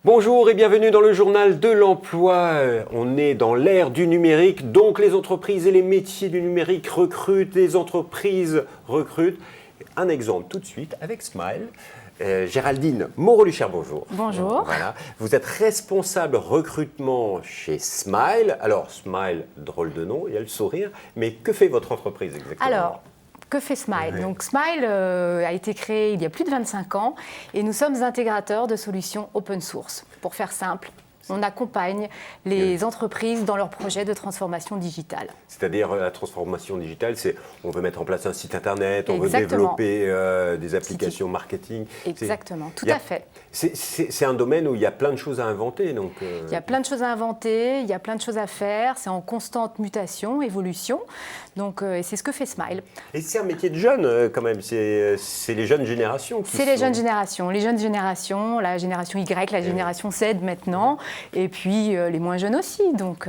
Bonjour et bienvenue dans le journal de l'emploi. On est dans l'ère du numérique, donc les entreprises et les métiers du numérique recrutent, les entreprises recrutent. Un exemple tout de suite avec Smile. Géraldine Moreau-Luchère, bonjour. Bonjour. Voilà. Vous êtes responsable recrutement chez Smile. Alors Smile, drôle de nom, il y a le sourire, mais que fait votre entreprise exactement ? Alors, que fait Smile ? Ouais. Donc Smile a été créé il y a plus de 25 ans et nous sommes intégrateurs de solutions open source. Pour faire simple, on accompagne les entreprises dans leurs projets de transformation digitale. C'est-à-dire la transformation digitale, c'est on veut mettre en place un site internet, on Exactement. veut développer des applications marketing. Exactement, tout Il y a- à fait. C'est un domaine où il y a plein de choses à inventer. Donc, Il y a plein de choses à inventer, il y a plein de choses à faire, c'est en constante mutation, évolution. Donc, et c'est ce que fait Smile. Et c'est un métier de jeune quand même, c'est les jeunes générations qui C'est les sont- jeunes générations, la génération Y, la génération Z maintenant, et puis les moins jeunes aussi. Donc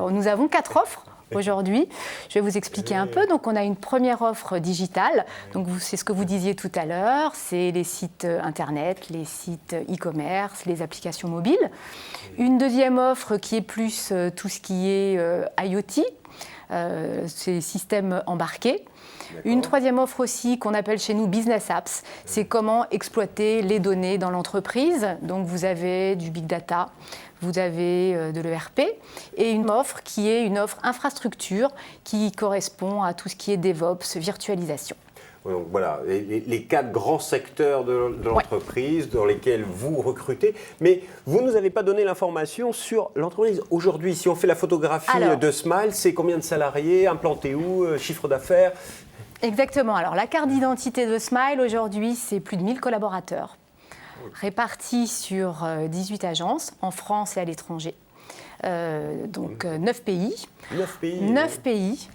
nous avons 4 offres aujourd'hui. Je vais vous expliquer un peu. Donc on a une première offre digitale, donc c'est ce que vous disiez tout à l'heure, c'est les sites internet, les sites e-commerce, les applications mobiles. Une deuxième offre qui est plus tout ce qui est IoT, c'est les systèmes embarqués. Une troisième offre aussi qu'on appelle chez nous Business Apps, c'est comment exploiter les données dans l'entreprise. Donc vous avez du big data, vous avez de l'ERP et une offre qui est une offre infrastructure qui correspond à tout ce qui est DevOps, virtualisation. Donc voilà, les 4 grands secteurs de l'entreprise dans lesquels vous recrutez. Mais vous ne nous avez pas donné l'information sur l'entreprise. Aujourd'hui, si on fait la photographie de Smile, c'est combien de salariés, implantés où, chiffre d'affaires ? Exactement. Alors la carte d'identité de Smile aujourd'hui, c'est plus de 1000 collaborateurs répartis sur 18 agences en France et à l'étranger. Donc 9 pays. 9 pays. 9 pays.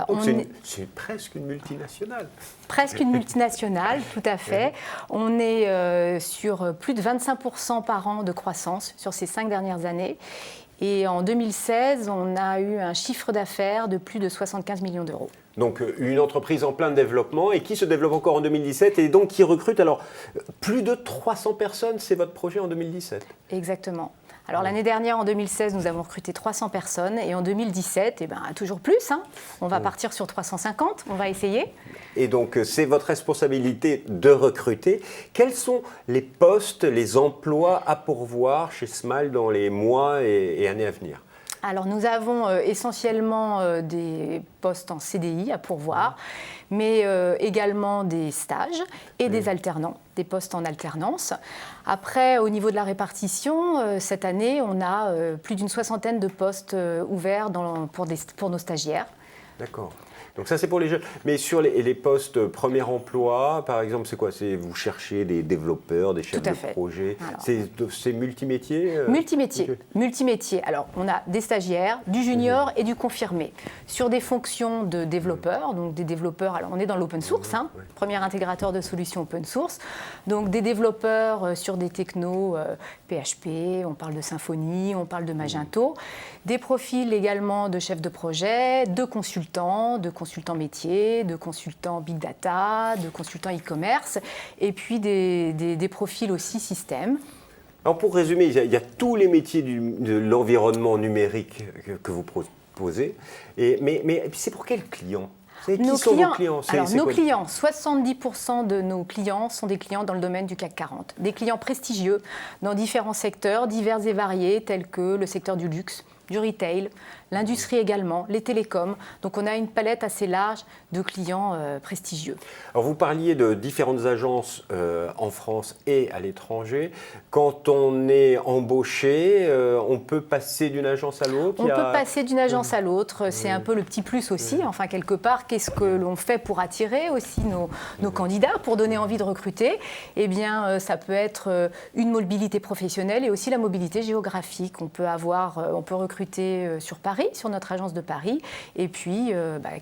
Donc c'est presque une multinationale. Presque une multinationale, tout à fait. On est sur plus de 25% par an de croissance sur ces 5 dernières années. Et en 2016, on a eu un chiffre d'affaires de plus de 75 millions d'euros. Donc une entreprise en plein développement et qui se développe encore en 2017 et donc qui recrute. Alors plus de 300 personnes, c'est votre projet en 2017 ? Exactement. Alors l'année dernière, en 2016, nous avons recruté 300 personnes et en 2017, toujours plus. On va partir sur 350, on va essayer. Et donc c'est votre responsabilité de recruter. Quels sont les postes, les emplois à pourvoir chez Smile dans les mois et années à venir ? Alors nous avons essentiellement des postes en CDI à pourvoir, mais également des stages et des alternants, des postes en alternance. Après, au niveau de la répartition, cette année, on a plus d'une 60aine de postes ouverts pour nos stagiaires. D'accord. Donc ça, c'est pour les jeunes. Mais sur les postes premier emploi, par exemple, c'est quoi ? Vous cherchez des développeurs, des chefs de projet. C'est multimétier Multimétier. Alors, on a des stagiaires, du junior et du confirmé. Sur des fonctions de développeurs, donc des développeurs, alors on est dans l'open source, premier intégrateur de solutions open source. Donc des développeurs sur des technos PHP, on parle de Symfony, on parle de Magento. Des profils également de chefs de projet, de consultants métiers, de consultants big data, de consultants e-commerce, et puis des profils aussi système. Alors pour résumer, il y a tous les métiers de l'environnement numérique que vous proposez, mais c'est pour quels clients ? Qui sont vos clients ? Nos clients, 70% de nos clients sont des clients dans le domaine du CAC 40. Des clients prestigieux dans différents secteurs, divers et variés, tels que le secteur du luxe, du retail, l'industrie également, les télécoms. Donc on a une palette assez large de clients prestigieux. Alors vous parliez de différentes agences en France et à l'étranger. Quand on est embauché, on peut passer d'une agence à l'autre ? On peut passer d'une agence à l'autre. C'est un peu le petit plus aussi. Enfin, quelque part, qu'est-ce que l'on fait pour attirer aussi nos candidats, pour donner envie de recruter ? Eh bien, ça peut être une mobilité professionnelle et aussi la mobilité géographique. On peut recruter sur Paris, sur notre agence de Paris, et puis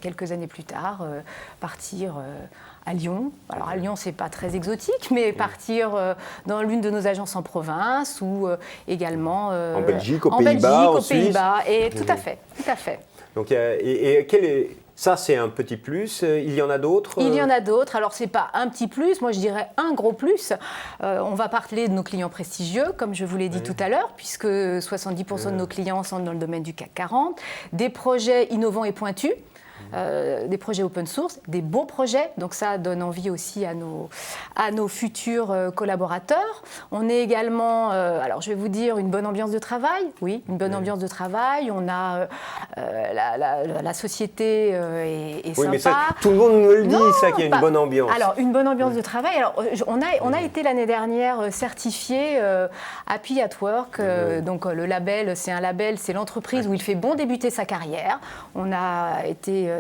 quelques années plus tard, partir à Lyon. Alors à Lyon, c'est pas très exotique, mais partir dans l'une de nos agences en province ou également en Belgique, aux Pays-Bas, et tout à fait. Donc Ça, c'est un petit plus. Il y en a d'autres? Il y en a d'autres. Alors, ce n'est pas un petit plus, moi je dirais un gros plus. On va parler de nos clients prestigieux, comme je vous l'ai dit tout à l'heure, puisque 70% de nos clients sont dans le domaine du CAC 40. Des projets innovants et pointus. Des projets open source, des beaux projets, donc ça donne envie aussi à nos futurs collaborateurs. On est également, alors je vais vous dire, une bonne ambiance de travail, oui, une bonne ambiance de travail. On a la société est oui, sympa. Mais ça, tout le monde me le dit, Non, ça, qu'il y a une bonne ambiance. Alors, une bonne ambiance de travail. Alors, on a été l'année dernière certifié Happy at Work. Donc, le label, c'est un label, c'est l'entreprise où il fait bon débuter sa carrière. On a été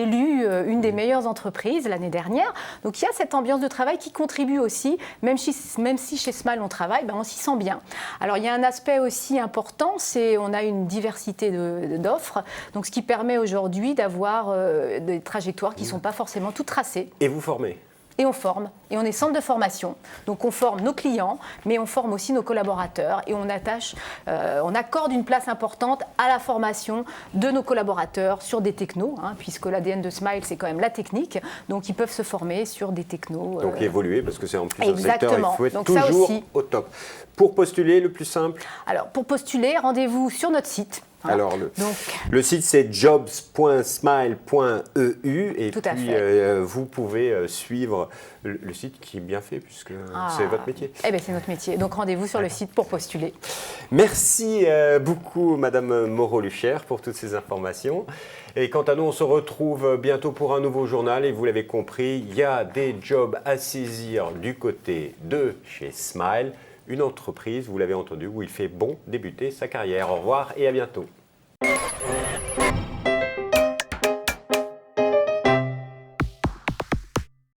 élu une des meilleures entreprises l'année dernière. Donc, il y a cette ambiance de travail qui contribue aussi, même si chez Smile on travaille, ben, on s'y sent bien. Alors, il y a un aspect aussi important, c'est on a une diversité d'offres, donc ce qui permet aujourd'hui d'avoir des trajectoires qui ne sont pas forcément toutes tracées. Et vous formez? Et on forme, et on est centre de formation. Donc on forme nos clients, mais on forme aussi nos collaborateurs et on accorde une place importante à la formation de nos collaborateurs sur des technos, puisque l'ADN de Smile, c'est quand même la technique. Donc ils peuvent se former sur des technos. Donc évoluer, parce que c'est en plus exactement. un secteur, il faut être donc, toujours ça aussi. au top. Pour postuler, le plus simple? Alors pour postuler, rendez-vous sur notre site. Alors, le site, c'est jobs.smile.eu et Tout à puis fait. vous pouvez suivre le site qui est bien fait puisque c'est votre métier. Eh bien, c'est notre métier. Donc, rendez-vous sur le site pour postuler. Merci beaucoup, Madame Moreau-Luchère, pour toutes ces informations. Et quant à nous, on se retrouve bientôt pour un nouveau journal. Et vous l'avez compris, il y a des jobs à saisir du côté de chez Smile. Une entreprise, vous l'avez entendu, où il fait bon débuter sa carrière. Au revoir et à bientôt.